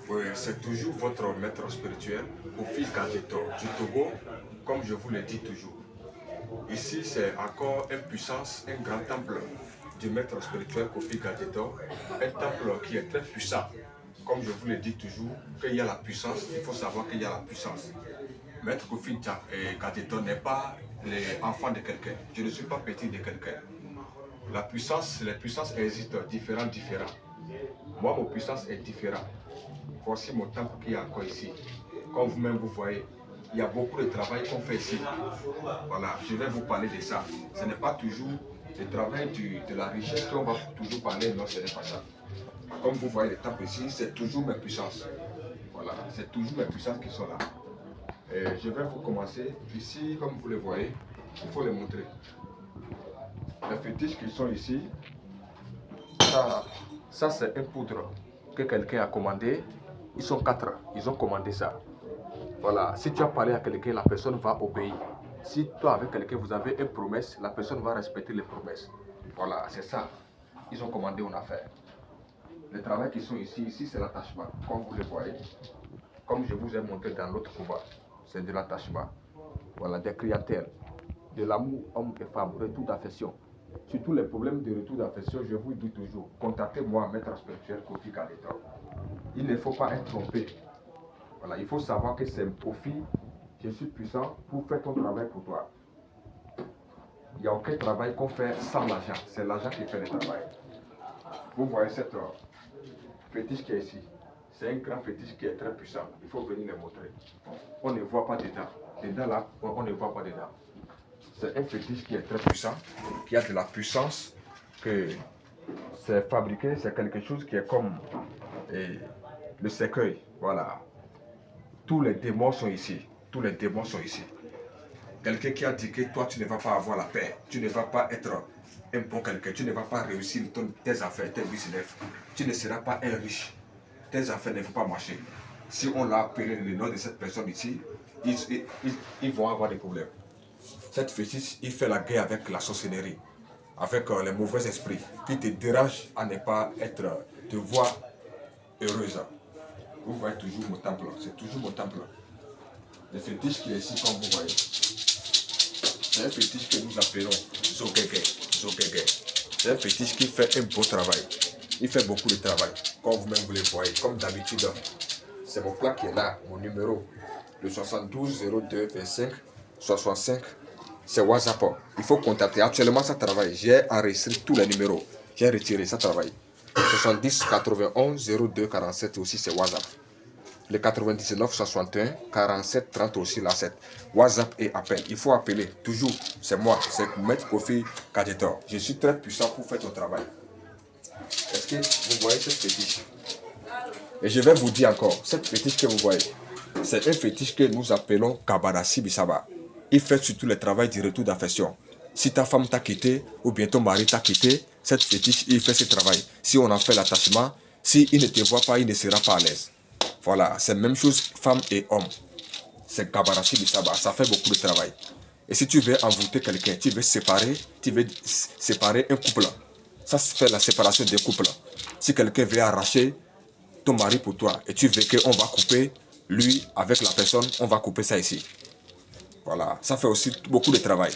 Oui, c'est toujours votre maître spirituel, Kofi Gadjetor du Togo, comme je vous le dis toujours. Ici, c'est encore une puissance, un grand temple du maître spirituel Kofi Gadjetor, un temple qui est très puissant. Comme je vous le dis toujours, qu'il y a la puissance, il faut savoir qu'il y a la puissance. Maître Kofi Gadjetor n'est pas l'enfant de quelqu'un. Je ne suis pas petit de quelqu'un. La puissance, les puissances existent différentes. Moi, mon puissance est différente. Voici mon temple qui est encore ici. Comme vous-même vous voyez, il y a beaucoup de travail qu'on fait ici. Voilà, je vais vous parler de ça. Ce n'est pas toujours le travail de la richesse qu'on va toujours parler, non, ce n'est pas ça. Comme vous voyez le temple ici, c'est toujours mes puissances. Voilà, c'est toujours mes puissances qui sont là. Et je vais vous commencer. Ici, comme vous le voyez, il faut les montrer. Les fétiches qui sont ici, ça c'est une poudre que quelqu'un a commandé. Ils sont 4, ils ont commandé ça. Voilà, si tu as parlé à quelqu'un, la personne va obéir. Si toi avec quelqu'un, vous avez une promesse, la personne va respecter les promesses. Voilà, c'est ça. Ils ont commandé une affaire. Les travaux qui sont ici c'est l'attachement, comme vous le voyez. Comme je vous ai montré dans l'autre combat, c'est de l'attachement. Voilà, des clientèles, de l'amour homme et femme, retour d'affection. Sur tous les problèmes de retour d'affection, je vous dis toujours, contactez-moi, maître spirituel Kofi Gadjetor. Il ne faut pas être trompé. Voilà, il faut savoir que c'est un profit. Je suis puissant pour faire ton travail pour toi. Il n'y a aucun travail qu'on fait sans l'argent. C'est l'argent qui fait le travail. Vous voyez cette fétiche qui est ici. C'est un grand fétiche qui est très puissant. Il faut venir le montrer. On ne voit pas dedans. Dedans là, on ne voit pas dedans. C'est un fétiche qui est très puissant, qui a de la puissance, que c'est fabriqué, c'est quelque chose qui est comme le cercueil. Voilà. Tous les démons sont ici. Tous les démons sont ici. Quelqu'un qui a dit que toi, tu ne vas pas avoir la paix. Tu ne vas pas être un bon quelqu'un. Tu ne vas pas réussir tes affaires, tes business. Tu ne seras pas un riche. Tes affaires ne vont pas marcher. Si on l'a appelé le nom de cette personne ici, ils vont avoir des problèmes. Cette fétiche, il fait la guerre avec la sorcellerie, avec les mauvais esprits, qui te dérangent à ne pas être, te voir heureuse. Vous voyez toujours mon temple, c'est toujours mon temple. Le fétiche qui est ici, comme vous voyez, c'est un fétiche que nous appelons Zogege. Zogege. C'est un fétiche qui fait un beau travail. Il fait beaucoup de travail, comme vous-même vous le voyez. Comme d'habitude, c'est mon plat qui est là, mon numéro, le 72 02 25 65. C'est WhatsApp. Il faut contacter. Actuellement, ça travaille. J'ai enregistré tous les numéros. J'ai retiré, ça travaille. 70 91 02 47 aussi, c'est WhatsApp. Le 99 61 47 30 aussi, là, c'est WhatsApp et appel. Il faut appeler, toujours. C'est moi, c'est Maître Kofi Gadjetor. Je suis très puissant pour faire ton travail. Est-ce que vous voyez cette fétiche? Et je vais vous dire encore, cette fétiche que vous voyez, c'est un fétiche que nous appelons Kabadassi Bissaba. Il fait surtout le travail du retour d'affection. Si ta femme t'a quitté ou bien ton mari t'a quitté, cette fétiche, il fait ce travail. Si on en fait l'attachement, s'il ne te voit pas, il ne sera pas à l'aise. Voilà, c'est la même chose femme et homme. C'est Kabadassi Bissaba, ça fait beaucoup de travail. Et si tu veux envoûter quelqu'un, tu veux séparer un couple, ça se fait la séparation des couples. Si quelqu'un veut arracher ton mari pour toi et tu veux qu'on va couper lui avec la personne, on va couper ça ici. Voilà, ça fait aussi beaucoup de travail.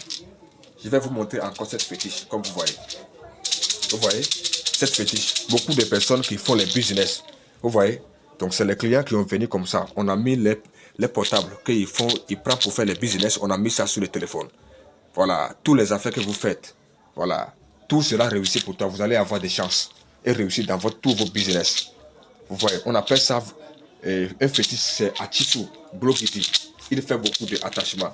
Je vais vous montrer encore cette fétiche, comme vous voyez. Vous voyez, cette fétiche, beaucoup de personnes qui font les business. Vous voyez, donc c'est les clients qui ont venu comme ça. On a mis les portables qu'ils font, ils prennent pour faire les business, on a mis ça sur le téléphone. Voilà, tous les affaires que vous faites, voilà, tout sera réussi pour toi. Vous allez avoir des chances et réussir dans tous vos business. Vous voyez, on appelle ça un fétiche, c'est Achisu, Blogiti. Il fait beaucoup d'attachements.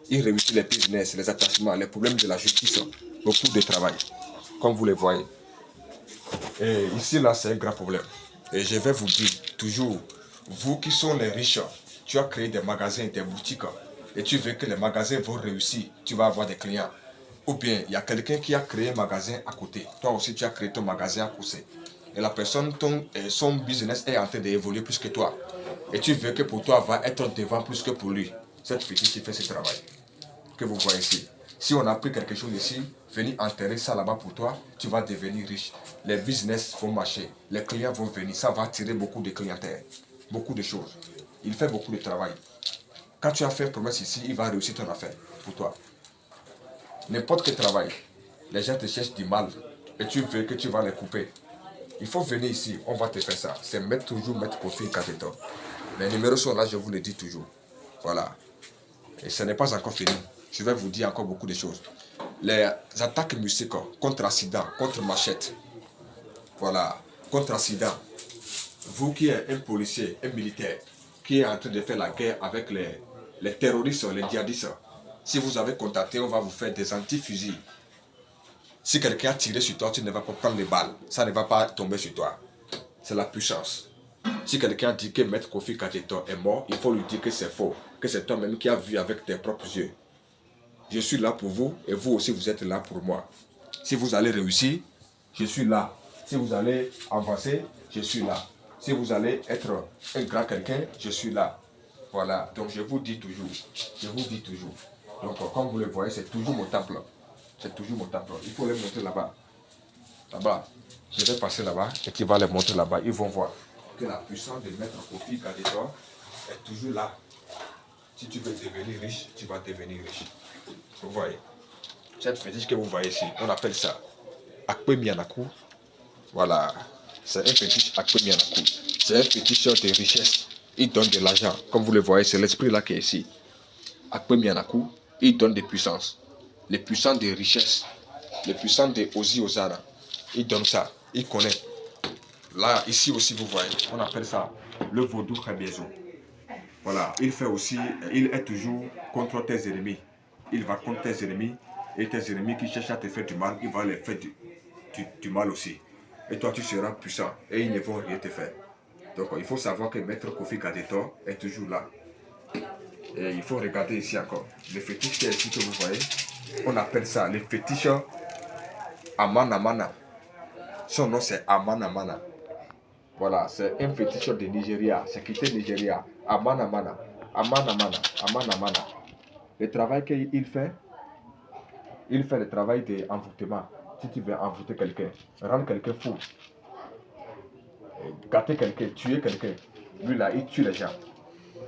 Il réussit les business, les attachements, les problèmes de la justice, beaucoup de travail, comme vous le voyez. Et ici, là, c'est un grand problème. Et je vais vous dire, toujours, vous qui sont les riches, tu as créé des magasins, des boutiques, et tu veux que les magasins vont réussir, tu vas avoir des clients. Ou bien, il y a quelqu'un qui a créé un magasin à côté. Toi aussi, tu as créé ton magasin à côté. Et la personne, son business est en train d'évoluer plus que toi. Et tu veux que pour toi, va être devant plus que pour lui. Cette fétiche qui fait ce travail que vous voyez ici. Si on a pris quelque chose ici, venir enterrer ça là-bas pour toi, tu vas devenir riche. Les business vont marcher, les clients vont venir, ça va attirer beaucoup de clientèle, beaucoup de choses. Il fait beaucoup de travail. Quand tu as fait une promesse ici, il va réussir ton affaire pour toi. N'importe quel travail, les gens te cherchent du mal et tu veux que tu vas les couper. Il faut venir ici, on va te faire ça. C'est toujours mettre Kofi Kateto. Les numéros sont là, je vous le dis toujours. Voilà. Et ce n'est pas encore fini. Je vais vous dire encore beaucoup de choses. Les attaques musiques contre accident, contre machette. Voilà. Contre accident. Vous qui êtes un policier, un militaire, qui est en train de faire la guerre avec les terroristes, les djihadistes, si vous avez contacté, on va vous faire des anti-fusils. Si quelqu'un a tiré sur toi, tu ne vas pas prendre les balles. Ça ne va pas tomber sur toi. C'est la puissance. Si quelqu'un dit que Maître Kofi Kateto est mort, il faut lui dire que c'est faux. Que c'est toi-même qui as vu avec tes propres yeux. Je suis là pour vous et vous aussi vous êtes là pour moi. Si vous allez réussir, je suis là. Si vous allez avancer, je suis là. Si vous allez être un grand quelqu'un, je suis là. Voilà. Donc je vous dis toujours. Je vous dis toujours. Donc comme vous le voyez, c'est toujours mon temple. C'est toujours mon temple. Il faut les montrer là-bas. Là-bas. Je vais passer là-bas et tu vas les montrer là-bas. Ils vont voir que la puissance de Maître Kofi Kateto est toujours là. Si tu veux devenir riche, tu vas devenir riche. Vous voyez. Cette fétiche que vous voyez ici, on appelle ça Akpe Mianaku. Voilà. C'est un fétiche Akpe Mianaku. C'est un fétiche de richesse. Il donne de l'argent. Comme vous le voyez, c'est l'esprit là qui est ici. Akpe Mianaku, il donne des puissances. Les puissances de richesse. Les puissances de Ozi Ozara. Il donne ça. Il connaît. Là, ici aussi, vous voyez, on appelle ça le vaudou Khabiezo. Voilà, il fait aussi, il est toujours contre tes ennemis. Il va contre tes ennemis et tes ennemis qui cherchent à te faire du mal, il va les faire du mal aussi. Et toi, tu seras puissant et ils ne vont rien te faire. Donc, il faut savoir que Maître Kofi Kateto est toujours là. Et il faut regarder ici encore. Le fétiche qui est ici que vous voyez, on appelle ça le fétiche Amana Mana. Son nom c'est Amana Mana. Voilà, c'est un fétiche de Nigeria, c'est quitté Nigeria, Amana Mana, Amana Mana, Amana Mana. Le travail qu'il fait, il fait le travail d'envoûtement. Si tu veux envoûter quelqu'un, rendre quelqu'un fou, gâter quelqu'un, tuer quelqu'un, lui là, il tue les gens.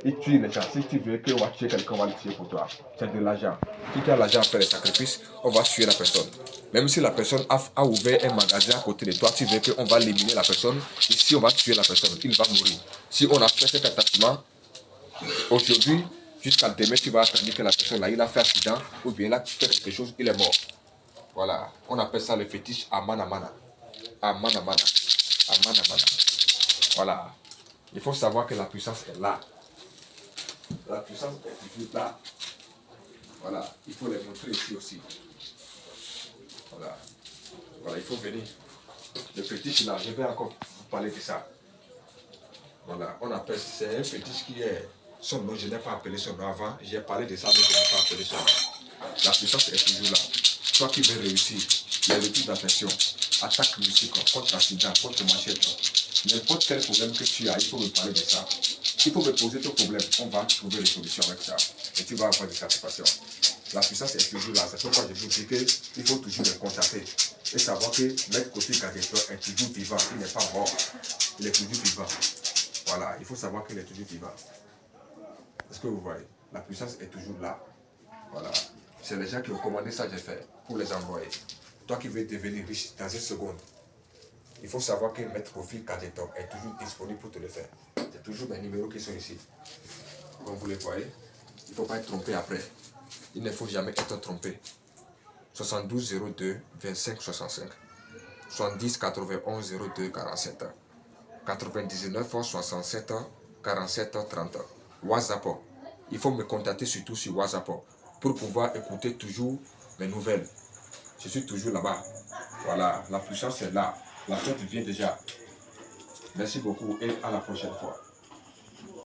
Il tue les gens. Si tu veux qu'on va tuer quelqu'un, on va le tuer pour toi. C'est de l'argent. Si tu as l'argent à faire les sacrifices, on va tuer la personne. Même si la personne a ouvert un magasin à côté de toi, tu veux qu'on va éliminer la personne. Ici, on va tuer la personne. Il va mourir. Si on a fait cet attachement, aujourd'hui, jusqu'à demain, tu vas attendre que la personne là, il a fait accident, ou bien il a fait quelque chose, il est mort. Voilà. On appelle ça le fétiche Amana Mana. Amana Mana. Amana Mana. Voilà. Il faut savoir que la puissance est là. La puissance est toujours là. Voilà, il faut les montrer ici aussi. Voilà. Voilà, il faut venir. Le fétiche là, je vais encore vous parler de ça. Voilà, on appelle, c'est un fétiche qui est, son nom, je n'ai pas appelé son nom avant, j'ai parlé de ça, mais je n'ai pas appelé son nom. La puissance est toujours là. Toi qui veux réussir, il y a le type d'affection, attaque musique, contre accident, contre machette. N'importe quel problème que tu as, il faut me parler de ça. Il faut me poser ton problème, on va trouver des solutions avec ça. Et tu vas avoir des satisfactions. La puissance est toujours là. C'est pourquoi je vous dis qu'il faut toujours les contacter. Et savoir que Maître Kofi Kateto est toujours vivant. Il n'est pas mort. Il est toujours vivant. Voilà, il faut savoir qu'il est toujours vivant. Est-ce que vous voyez? La puissance est toujours là. Voilà. C'est les gens qui ont commandé ça, j'ai fait, pour les envoyer. Toi qui veux devenir riche dans une seconde, il faut savoir que Maître Kofi Kateto est toujours disponible pour te le faire. C'est toujours mes numéros qui sont ici. Comme vous les voyez, il ne faut pas être trompé après. Il ne faut jamais être trompé. 72 02 25 65. 70 91 02 47. 99 67 47 30. WhatsApp. Il faut me contacter surtout sur WhatsApp pour pouvoir écouter toujours mes nouvelles. Je suis toujours là-bas. Voilà, la puissance est là. La fête vient déjà. Merci beaucoup et à la prochaine fois.